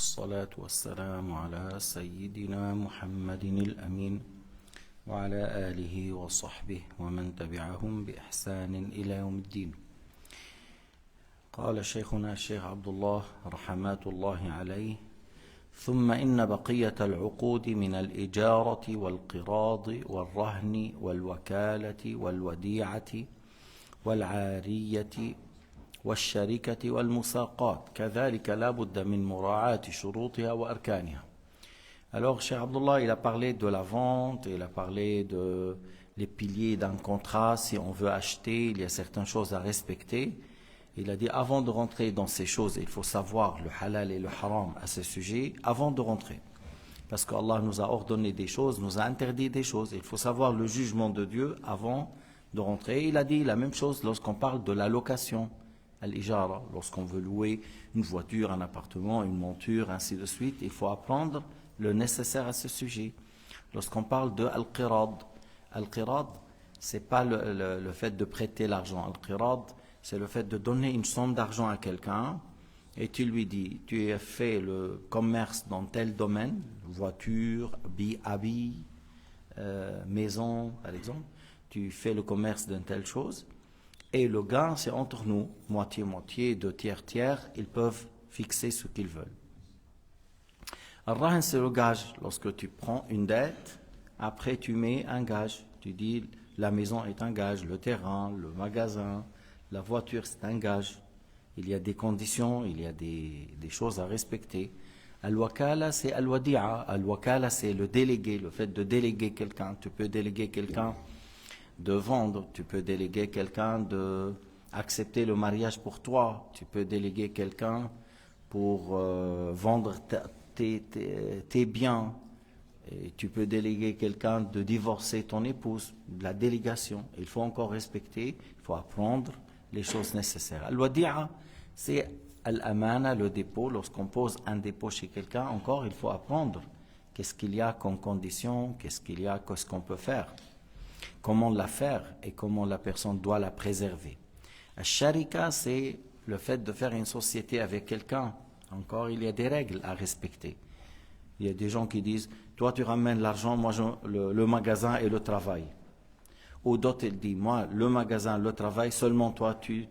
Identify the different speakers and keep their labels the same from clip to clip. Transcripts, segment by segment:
Speaker 1: والصلاة والسلام على سيدنا محمد الأمين وعلى آله وصحبه ومن تبعهم بإحسان إلى يوم الدين. قال شيخنا الشيخ عبد الله رحمات الله عليه: ثم إن بقية العقود من الإجارة والقراض والرهن والوكالة والوديعة والعارية والشركة والمساقات كذلك لا بد من مراعاة شروطها وأركانها. Alors, Cheikh Abdullah, il a parlé de la vente, il a parlé de les piliers d'un contrat. Si on veut acheter, il y a certaines choses à respecter. Il a dit, avant de rentrer dans ces choses, il faut savoir le halal et le haram à ce sujet, avant de rentrer. Parce qu'Allah nous a ordonné des choses, nous a interdit des choses. Il faut savoir le jugement de Dieu avant de rentrer. Il a dit la même chose lorsqu'on parle de la location, al-ijara, lorsqu'on veut louer une voiture, un appartement, une monture, ainsi de suite. Il faut apprendre le nécessaire à ce sujet. Lorsqu'on parle de al-qirad, c'est pas le fait de prêter l'argent. Al-qirad, c'est le fait de donner une somme d'argent à quelqu'un et tu lui dis, tu as fait le commerce dans tel domaine, voiture, habits, maison par exemple, tu fais le commerce d'une telle chose et le gain c'est entre nous, moitié-moitié, deux tiers, ils peuvent fixer ce qu'ils veulent. Al-rahan, c'est le gage. Lorsque tu prends une dette, après tu mets un gage. Tu dis la maison est un gage, le terrain, le magasin, la voiture c'est un gage. Il y a des conditions, il y a des choses à respecter. Al-wakala, c'est al-wadi'a. Al-wakala, c'est le délégué, le fait de déléguer quelqu'un. Tu peux déléguer quelqu'un de vendre, tu peux déléguer quelqu'un d'accepter le mariage pour toi, tu peux déléguer quelqu'un pour vendre tes biens, et tu peux déléguer quelqu'un de divorcer ton épouse, de la délégation. Il faut encore respecter, il faut apprendre les choses nécessaires. Al-wadi'a, c'est al-amana, le dépôt. Lorsqu'on pose un dépôt chez quelqu'un, encore il faut apprendre qu'est-ce qu'il y a comme condition, qu'est-ce qu'on peut faire, comment la faire et comment la personne doit la préserver. Al-sharika, c'est le fait de faire une société avec quelqu'un. Encore, il y a des règles à respecter. Il y a des gens qui disent, toi tu ramènes l'argent, moi le magasin et le travail. Ou d'autres ils disent, moi le magasin, le travail, seulement toi tu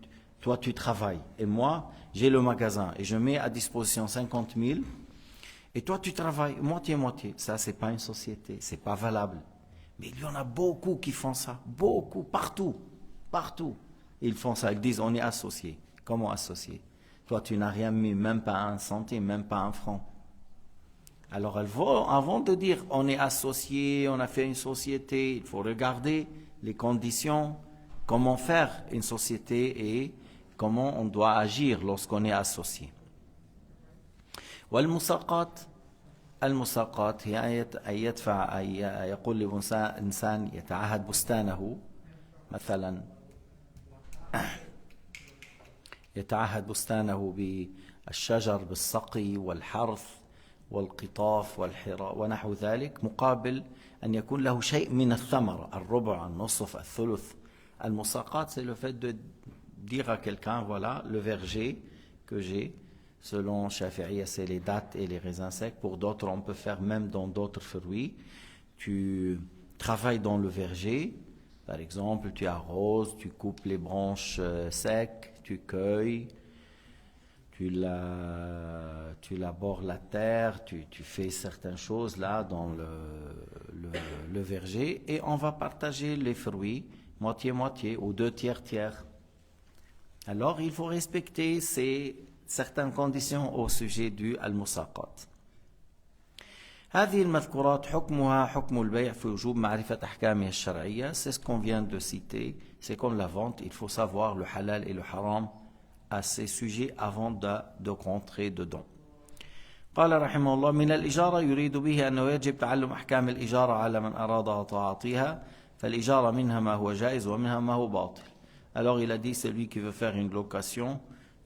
Speaker 1: travailles. Et moi j'ai le magasin et je mets à disposition 50 000 et toi tu travailles moitié-moitié. Ça c'est pas une société, c'est pas valable. Mais il y en a beaucoup qui font ça, beaucoup, partout. Ils font ça, ils disent on est associés. Comment associés? Toi, tu n'as rien mis, même pas un centime, même pas un franc. Alors, avant de dire on est associé, on a fait une société, il faut regarder les conditions, comment faire une société et comment on doit agir lorsqu'on est associé. والمساقات هي أن يدفع يقول لإنسان يتعهد بستانه مثلا يتعهد بستانه بالشجر بالسقي والحرث والقطاف والحراء ونحو ذلك مقابل أن يكون له شيء من الثمرة الربع النصف الثلث. المساقات c'est le fait de dire à quelqu'un voilà le verger que j'ai. Selon Shafi'iyya, c'est les dattes et les raisins secs. Pour d'autres, on peut faire même dans d'autres fruits. Tu travailles dans le verger. Par exemple, tu arroses, tu coupes les branches secs, tu cueilles, tu labores la terre, tu fais certaines choses là dans le verger. Et on va partager les fruits, moitié-moitié ou deux tiers. Alors, il faut respecter certaines conditions au sujet du al-musaqat. هذه المذكورات حكمها حكم البيع في وجوب معرفة أحكامها الشرعية. C'est ce qu'on vient de citer. C'est comme la vente. Il faut savoir le halal et le haram à ces sujets avant de rentrer dedans. قال رحمه الله: من الإجارة يريد به أنه يجب تعلم أحكام الإجارة على من أراد تعاطيها فالإجارة منها ما هو جائز ومنها ما هو باطل. Alors il a dit celui qui veut faire une location,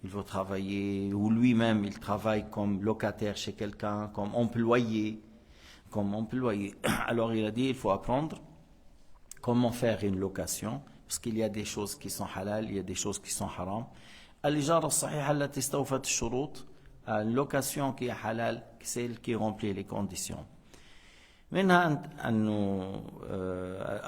Speaker 1: il faut travailler, ou lui-même il travaille comme locataire chez quelqu'un, comme employé. Alors il a dit il faut apprendre comment faire une location, parce qu'il y a des choses qui sont halal, il y a des choses qui sont haram. الإجارة الصحيحة التي استوفت الشروط une location qui est halal, celle qui remplit les conditions. منها أنه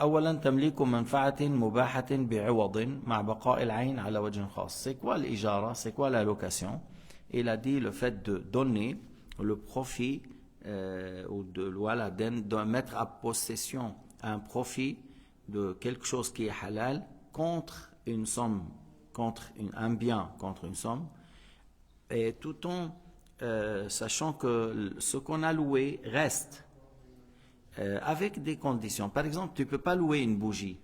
Speaker 1: أولا تمليك منفعة مباحة بعوض مع بقاء العين على وجه خاص. C'est quoi l'ijara? C'est quoi la location? Il a dit le fait de donner le profit ou de mettre à possession un profit de quelque chose qui est halal contre une somme, contre un bien, contre une somme, et tout en sachant que ce qu'on a loué reste. Avec des conditions. Par exemple, tu ne peux pas louer une bougie.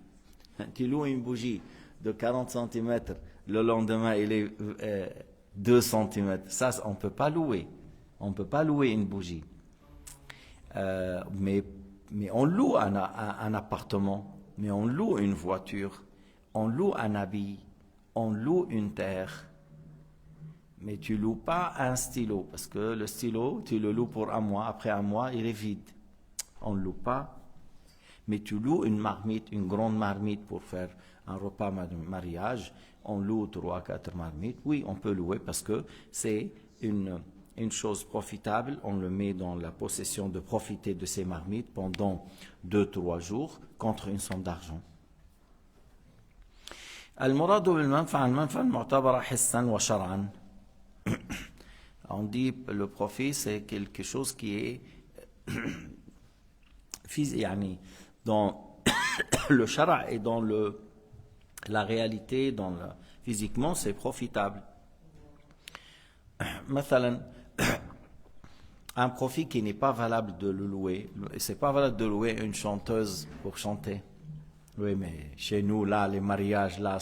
Speaker 1: Tu loues une bougie de 40 cm, le lendemain, il est 2 cm. Ça, on ne peut pas louer. On ne peut pas louer une bougie. Mais on loue un appartement, mais on loue une voiture, on loue un habit, on loue une terre. Mais tu ne loues pas un stylo, parce que le stylo, tu le loues pour un mois, après un mois, il est vide. On ne loue pas, mais tu loues une marmite, une grande marmite pour faire un repas de mariage. On loue 3-4 marmites. Oui, on peut louer parce que c'est une chose profitable. On le met dans la possession de profiter de ces marmites pendant 2-3 jours contre une somme d'argent. المراد بالمنفعة المنفعة المعتبرة حسا وشرعا. On dit le profit c'est quelque chose qui est dans le shara et dans la réalité, physiquement, c'est profitable. Un profit qui n'est pas valable de le louer. C'est pas valable de louer une chanteuse pour chanter. Oui, mais chez nous, là, les mariages, là,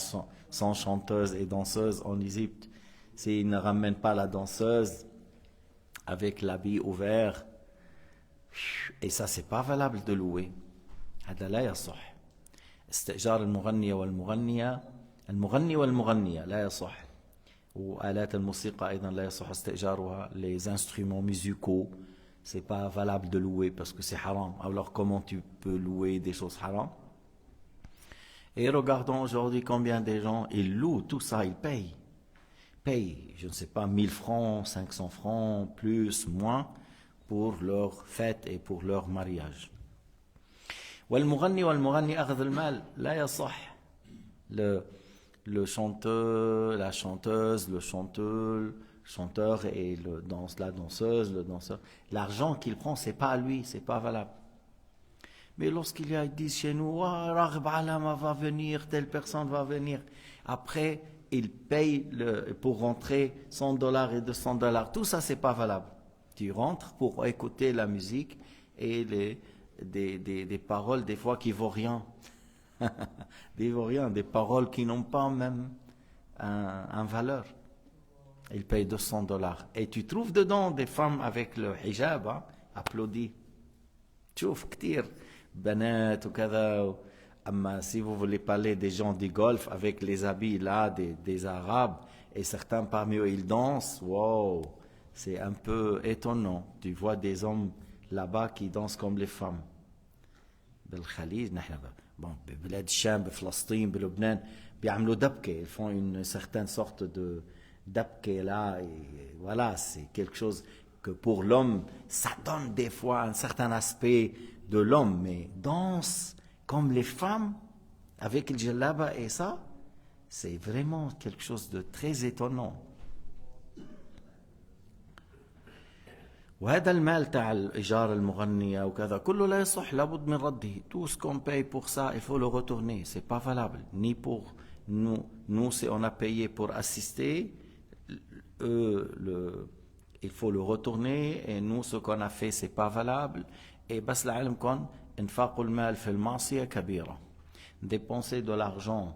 Speaker 1: sans chanteuse et danseuse en Égypte, s'ils ne ramènent pas la danseuse avec l'habit ouvert, et ça, c'est pas valable de louer. هذا لا يصح. استئجار المغني والمغنية المغني والمغنية لا يصح. وآلات الموسيقى أيضا لا يصح استئجارها. Les instruments musicaux, c'est pas valable de louer parce que c'est haram. Alors comment tu peux louer des choses haram? Et regardons aujourd'hui combien de gens ils louent tout ça, ils payent, je ne sais pas, 1000 francs, 500 francs, plus, moins, pour leur fête et pour leur mariage. والمغني والمغني أخذ المال لا يصح. Le chanteur, la chanteuse, le chanteur et la danseuse, le danseur, l'argent qu'il prend, c'est pas à lui, c'est pas valable. Mais lorsqu'il y a, ils disent chez nous, Raghib Alama va venir, telle personne va venir, après il paye pour rentrer $100 et $200, tout ça c'est pas valable. Tu rentres pour écouter la musique et des paroles des fois qui vaut rien. Des paroles qui n'ont pas même un valeur. Ils payent $200. Et tu trouves dedans des femmes avec le hijab, hein, applaudis. تشوف كتير بنات وكذا. Si vous voulez parler des gens du Golfe avec les habits là des Arabes et certains parmi eux ils dansent, wow, c'est un peu étonnant. Tu vois des hommes là-bas qui dansent comme les femmes. بالخليج نحن bon ببلاد الشام بفلسطين بلبنان بيعملوا دبكة, ils font une certaine sorte de دبكة là et voilà, c'est quelque chose que pour l'homme ça donne des fois un certain aspect de l'homme, mais danse comme les femmes avec le djellaba et ça, c'est vraiment quelque chose de très étonnant. وهذا المال تاع الإيجار المغنية وكذا كله لا يصح, لابد من رده. Tout ce qu'on paye pour ça, il faut le retourner. C'est pas valable. Ni pour nous, on a payé pour assister. Il faut le retourner. Et nous, ce qu'on a fait, c'est pas valable. Et بس لعلمكم إنفاق المال في المعصية كبيرة. Dépenser de l'argent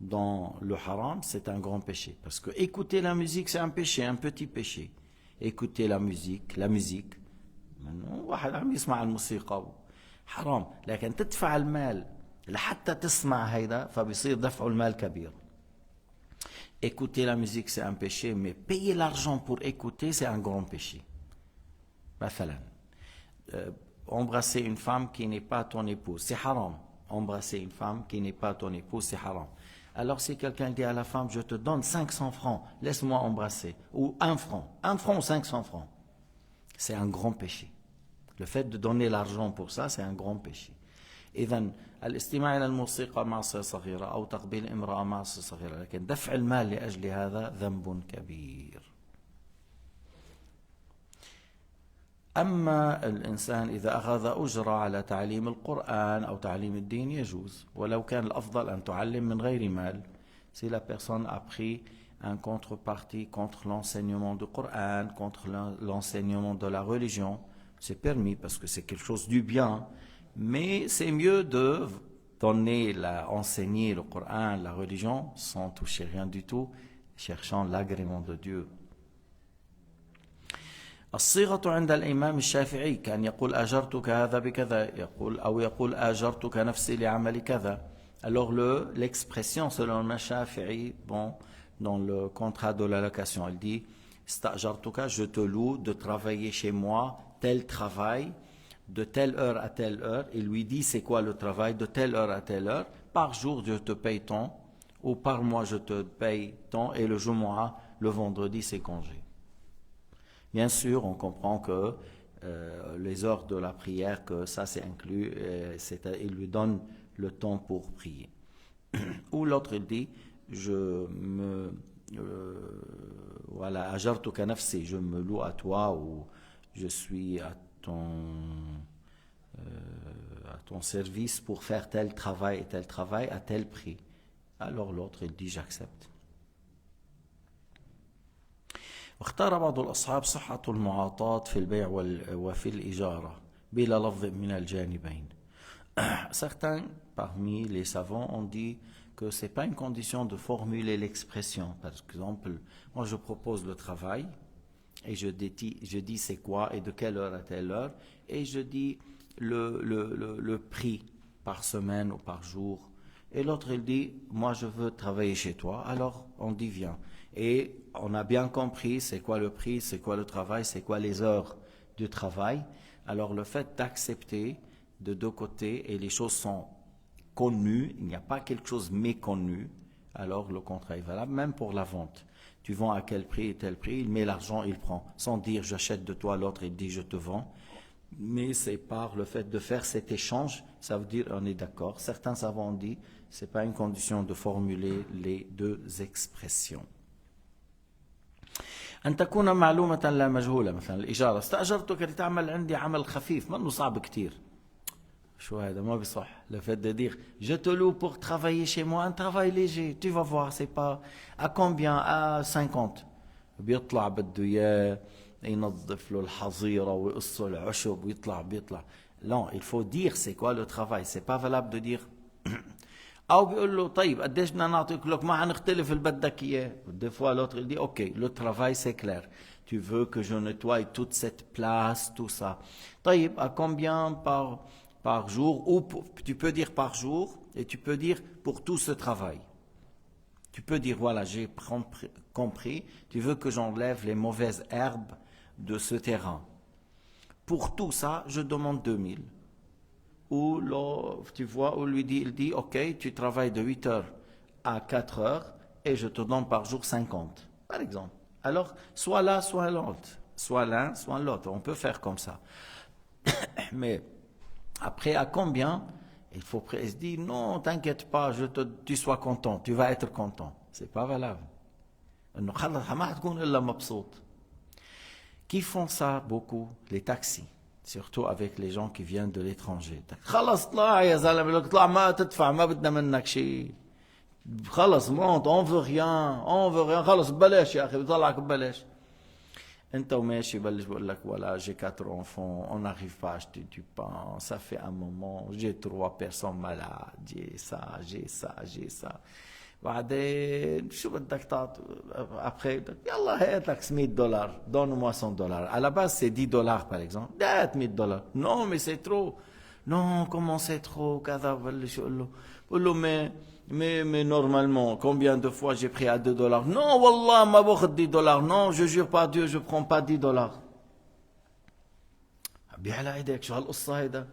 Speaker 1: dans le haram, c'est un grand péché. Parce que écouter la musique, c'est un péché, un petit péché. Écouter la musique واحد عم يسمع الموسيقى حرام, لكن تدفع المال لحتى تسمع هيدا فبيصير دفع المال كبير. Écouter la musique c'est un péché, mais payer l'argent pour écouter c'est un grand péché. مثلا embrasser une femme qui n'est pas ton épouse, c'est haram. Embrasser une femme qui n'est pas ton épouse, c'est haram. Alors si quelqu'un dit à la femme, je te donne 500 francs, laisse-moi embrasser, ou 1 franc ou 500 francs, c'est un grand péché. Le fait de donner l'argent pour ça, c'est un grand péché. إذن الاستماع إلى الموسيقى معصية صغيرة أو تقبيل امرأة معصية صغيرة، لكن دفع المال لأجل هذا ذنب كبير. أما الإنسان إذا أخذ أجرة على تعليم القرآن أو تعليم الدين يجوز، ولو كان الأفضل أن تعلم من غير مال. Si la personne a pris un contrepartie contre l'enseignement du Coran, contre l'enseignement de la religion, c'est permis parce que c'est quelque chose du bien, mais c'est mieux de enseigner le Coran, la religion, sans toucher rien du tout, cherchant l'agrément de Dieu. الصيغة عند الإمام الشافعي كان يقول أجرتك هذا بكذا، يقول أجرتك نفسي لعمل كذا. Alors l'expression selon le Shafi'i, dans le contrat de la location, il dit استأجرتك, je te loue de travailler chez moi tel travail de telle heure à telle heure. Il lui dit c'est quoi le travail de telle heure à telle heure. Par jour je te paye tant, ou par mois je te paye tant, et le Jumu'ah, le vendredi c'est congé. Bien sûr, on comprend que les heures de la prière, que ça c'est inclus, il lui donne le temps pour prier. Ou l'autre il dit, voilà, ajartuka nafsi, je me loue à toi, ou je suis à ton service pour faire tel travail et tel travail à tel prix. Alors l'autre il dit j'accepte. واختار بعض الأصحاب صحة المعاطاة في البيع وفي الإجارة بلا لفظ من الجانبين. Certains parmi les savants ont dit que ce n'est pas une condition de formuler l'expression. Par exemple, moi je propose le travail et je dis c'est quoi et de quelle heure à telle heure, et je dis le prix par semaine ou par jour. Et l'autre il dit moi je veux travailler chez toi, alors on dit viens. Et on a bien compris c'est quoi le prix, c'est quoi le travail, c'est quoi les heures du travail. Alors le fait d'accepter de deux côtés, et les choses sont connues, il n'y a pas quelque chose méconnu, alors le contrat est valable, même pour la vente. Tu vends à quel prix et tel prix, il met l'argent, il prend, sans dire j'achète de toi, l'autre il dit je te vends. Mais c'est par le fait de faire cet échange, ça veut dire on est d'accord. Certains savants ont dit c'est pas une condition de formuler les deux expressions. أن تكون معلومة لا مجهولة. مثلا الإجارة استأجرتك لتعمل عندي عمل خفيف ما إنه صعب كتير. شو هذا ما بيصح. Le fait de dire je te loue pour travailler chez moi un travail léger, tu vas voir c'est pas à combien, à 50. بيطلع بده إياه ينظف له الحظيرة ويقص العشب ويطلع. Non, il faut dire c'est quoi le travail. C'est pas valable de dire أو بيقول له طيب قديش بدنا نعطيك، لك ما حنختلف اللي بدك إياه. Des fois l'autre il dit ok, le travail c'est clair. Tu veux que je nettoie toute cette place, tout ça. طيب à combien par jour, ou tu peux dire par jour et tu peux dire pour tout ce travail. Tu peux dire voilà, j'ai compris, tu veux que j'enlève les mauvaises herbes de ce terrain. Pour tout ça, je demande 2000. Ou tu vois, où il dit ok, tu travailles de 8 heures à 4 heures et je te donne par jour 50, par exemple. Alors, soit là, soit l'autre. Soit l'un, soit l'autre. On peut faire comme ça. Mais après, à combien? Il faut se dire non, t'inquiète pas, tu sois content, tu vas être content. C'est pas valable. Qui font ça beaucoup? Les taxis. Surtout avec les gens qui viennent de l'étranger. خلص طلع يا زلمه، لك طلع ما تدفع، ما بدنا منك شيء. خلص monte, on veut rien, خلص ببلاش يا اخي، بيطلعك ببلاش. انت وماشي بلش بقول لك voilà, j'ai 4 enfants, on n'arrive pas à acheter du pain, ça fait un moment, j'ai 3 personnes malades, j'ai ça. بعدين شو بدك تعطي après يلا هات لك $100, donne-moi $100. À la base c'est $10 par exemple. هات $100. Non mais c'est trop. Non, comment c'est trop? كذا بلش يقول له mais normalement combien de fois j'ai pris à $2? Non والله ما باخذ $10. Non, je jure par Dieu, je prends pas $10. بيع على ايدك شو هالقصه هيدا؟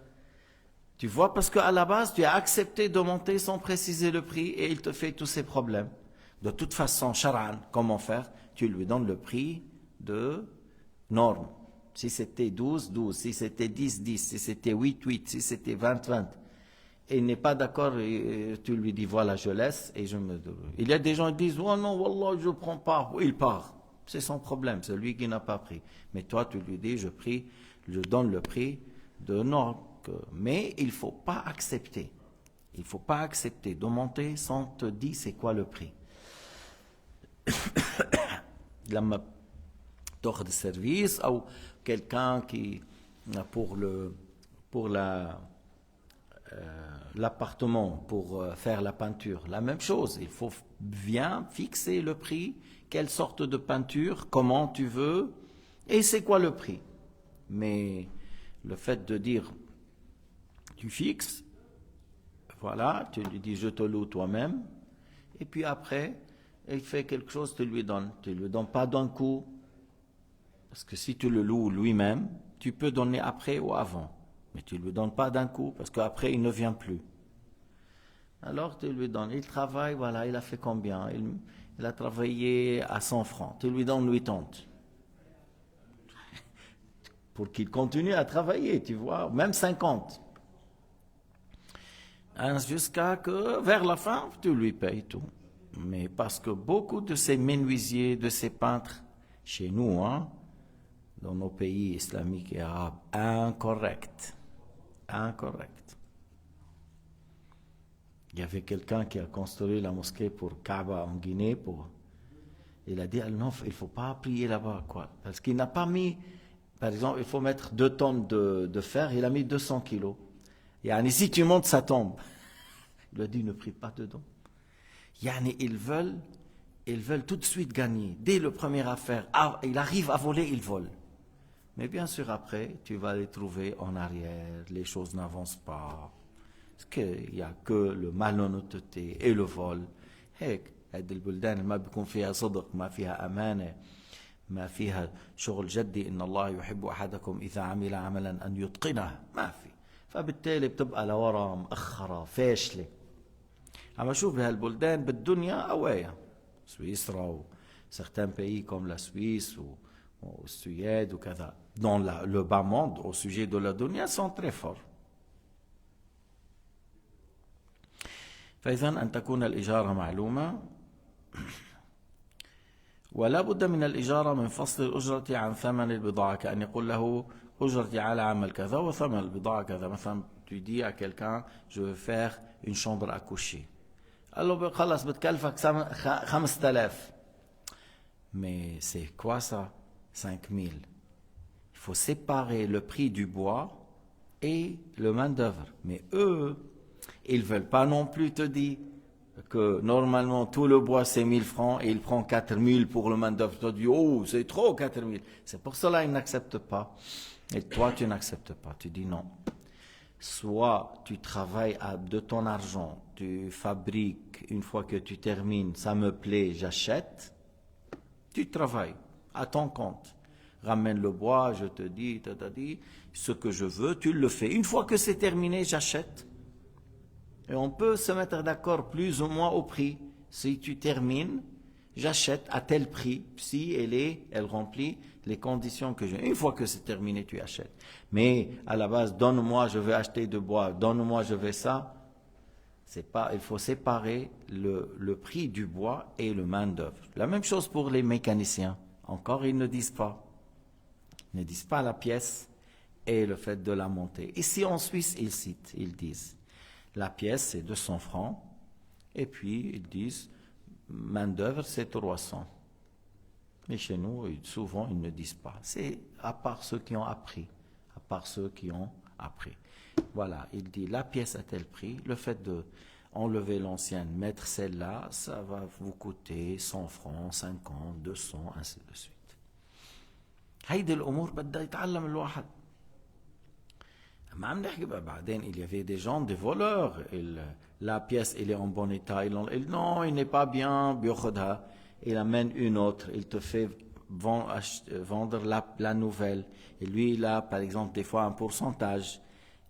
Speaker 1: Tu vois, parce qu'à la base, tu as accepté de monter sans préciser le prix et il te fait tous ces problèmes. De toute façon, Charan, comment faire? Tu lui donnes le prix de norme. Si c'était 12, 12. Si c'était 10, 10. Si c'était 8, 8. Si c'était 20, 20. Et il n'est pas d'accord, tu lui dis, voilà, je laisse et je me... Il y a des gens qui disent, oh non, wallah, je ne prends pas. Il part. C'est son problème, c'est lui qui n'a pas pris. Mais toi, tu lui dis, je donne le prix de norme. Mais il ne faut pas accepter. Il ne faut pas accepter de monter sans te dire c'est quoi le prix. لما تاخذ السيرفيس او quelqu'un qui pour l'appartement pour faire la peinture, la même chose, il faut bien fixer le prix, quelle sorte de peinture, comment tu veux et c'est quoi le prix. Mais le fait de dire tu fixes, voilà, tu lui dis je te loue toi-même et puis après il fait quelque chose, tu lui donnes. Tu ne le donnes pas d'un coup. Parce que si tu le loues lui-même, tu peux donner après ou avant. Mais tu ne le donnes pas d'un coup, parce qu'après, il ne vient plus. Alors, tu lui donnes. Il travaille, voilà, il a fait combien? Il a travaillé à 100 francs. Tu lui donnes 80. Pour qu'il continue à travailler, tu vois, même 50. Jusqu'à que, vers la fin, tu lui payes tout. Mais parce que beaucoup de ces menuisiers, de ces peintres, chez nous, hein, dans nos pays islamiques et arabes, incorrects. Il y avait quelqu'un qui a construit la mosquée pour Kaaba en Guinée. Il a dit, non, il ne faut pas prier là-bas, quoi. Parce qu'il n'a pas mis, par exemple, il faut mettre 2 tonnes de fer, il a mis 200 kilos. Et si tu montes, ça tombe. Il lui a dit, ne prie pas dedans. Ils veulent tout de suite gagner. Dès le premier affaire, il arrive à voler, il vole. Mais bien sûr, après, tu vas les trouver en arrière, les choses n'avancent pas. Parce qu'il n'y a que le malhonnêteté et le vol. هيك هذه البلدان ما بيكون فيها صدق، ما فيها أمانة، ما فيها شغل جدي. إن الله يحب أحدكم إذا عمل عملا أن يتقنه. ما في. فبالتالي بتبقى لورا مأخرة فاشلة. عم اشوف بهالبلدان بالدنيا قوايا سويسرا و certains pays comme la Suisse ou Suède ou كذا dans le bas monde au sujet de la dunya sont très forts. فإذا أن تكون الإجارة معلومة ولا بد من الإجارة من فصل الأجرة عن ثمن البضاعة كأن يقول له أجرتي على عمل كذا وثمن البضاعة كذا. مثلا tu dis à quelqu'un je veux faire une chambre à coucher. Alors, خلاص بتكلفك 5000. Mais c'est quoi ça? 5000. Il faut séparer le prix du bois et le main-d'œuvre. Mais eux, ils ne veulent pas non plus te dire que normalement tout le bois c'est 1000 francs et il prend 4000 pour le main-d'œuvre. Tu te dis, oh, c'est trop 4000. C'est pour cela qu'ils n'acceptent pas. Et toi, tu n'acceptes pas. Tu dis non. Soit tu travailles de ton argent, tu fabriques, une fois que tu termines, ça me plaît, j'achète. Tu travailles à ton compte. Ramène le bois, je te dis, ce que je veux, tu le fais. Une fois que c'est terminé, j'achète. Et on peut se mettre d'accord plus ou moins au prix. Si tu termines, j'achète à tel prix. Si elle remplit les conditions que j'ai. Une fois que c'est terminé, tu achètes. Mais à la base, donne-moi, je vais acheter de bois, donne-moi, je vais ça. Il faut séparer le prix du bois et le main-d'œuvre. La même chose pour les mécaniciens. Encore, ils ne disent pas. Ils ne disent pas la pièce et le fait de la monter. Ici, en Suisse, ils disent. La pièce, c'est 200 francs. Et puis, ils disent, main-d'œuvre, c'est 300. Mais chez nous, souvent, ils ne disent pas. C'est à part ceux qui ont appris. À part ceux qui ont appris. Voilà, il dit la pièce à tel prix. Le fait de enlever l'ancienne, mettre celle-là, ça va vous coûter 100 francs, 50, 200, ainsi de suite. هيدي الأمور بدها يتعلم الواحد. ما عم نحكي بعدين il y avait des gens, des voleurs. La pièce, elle est en bon état. Non, il n'est pas bien, بياخدها. Il amène une autre, il te fait vendre la nouvelle. Et lui, il a, par exemple, des fois un pourcentage.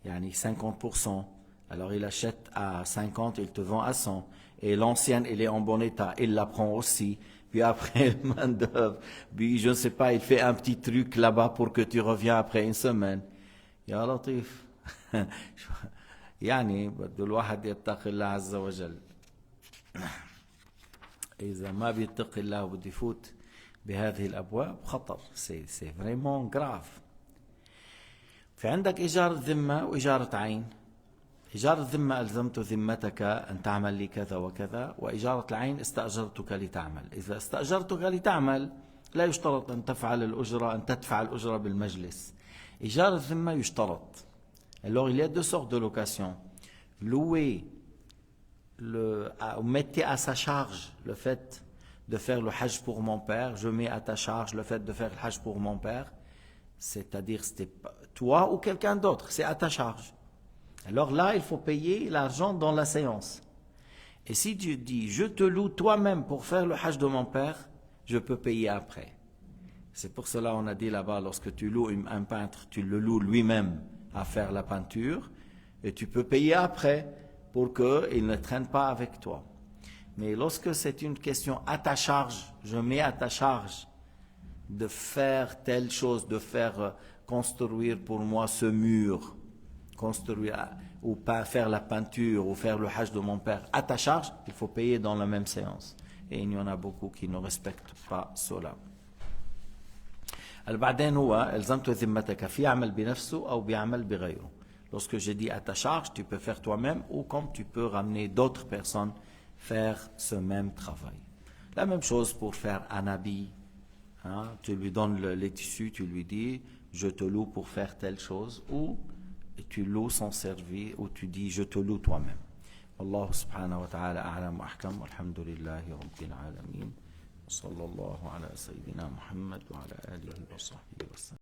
Speaker 1: yani 50%. Alors il achète à 50, il te vend à 100. Et l'ancienne, elle est en bon état, il la prend aussi. Puis après, main d'œuvre, puis je ne sais pas, il fait un petit truc là-bas pour que tu reviens après une semaine. Ya Latif. يعني بده الواحد يتقي الله عز وجل. إذا ما بيتقي الله وبده يفوت بهذه الأبواب خطر. سي فريمون جراف. في عندك إيجار الذمة وإجارة عين. إيجار الذمة ألزمت ذمتك أن تعمل لي كذا وكذا، وإجارة العين استأجرتك لتعمل. إذا استأجرتك لتعمل لا يشترط أن تفعل الأجرة، أن تدفع الأجرة بالمجلس. إيجار الذمة يشترط. Alors il y a deux sortes de location. Louer, mettez à sa charge le fait de faire le hajj pour mon père, je mets à ta charge le fait de faire le hajj pour mon père, c'est-à-dire c'était toi ou quelqu'un d'autre, c'est à ta charge. Alors là, il faut payer l'argent dans la séance. Et si tu dis, je te loue toi-même pour faire le hajj de mon père, je peux payer après. C'est pour cela qu'on a dit là-bas, lorsque tu loues un peintre, tu le loues lui-même à faire la peinture, et tu peux payer après pour qu'il ne traîne pas avec toi. Mais lorsque c'est une question à ta charge, je mets à ta charge de faire telle chose, de faire construire pour moi ce mur, construire ou pas faire la peinture ou faire le hajj de mon père à ta charge, il faut payer dans la même séance. Et il y en a beaucoup qui ne respectent pas cela. بعدين هو ألزمت ذمتك في يعمل بنفسه أو بيعمل بغيره. Lorsque je dis à ta charge, tu peux faire toi-même ou comme tu peux ramener d'autres personnes faire ce même travail. La même chose pour faire un habit. Hein, tu lui donnes les tissus, tu lui dis je te loue pour faire telle chose, ou tu loues son service, ou tu dis je te loue toi-même. Allah subhanahu wa ta'ala a'lam wa ahkam, walhamdulillahi rabbil alamin. صلى الله على سيدنا محمد وعلى آله وصحبه وسلم.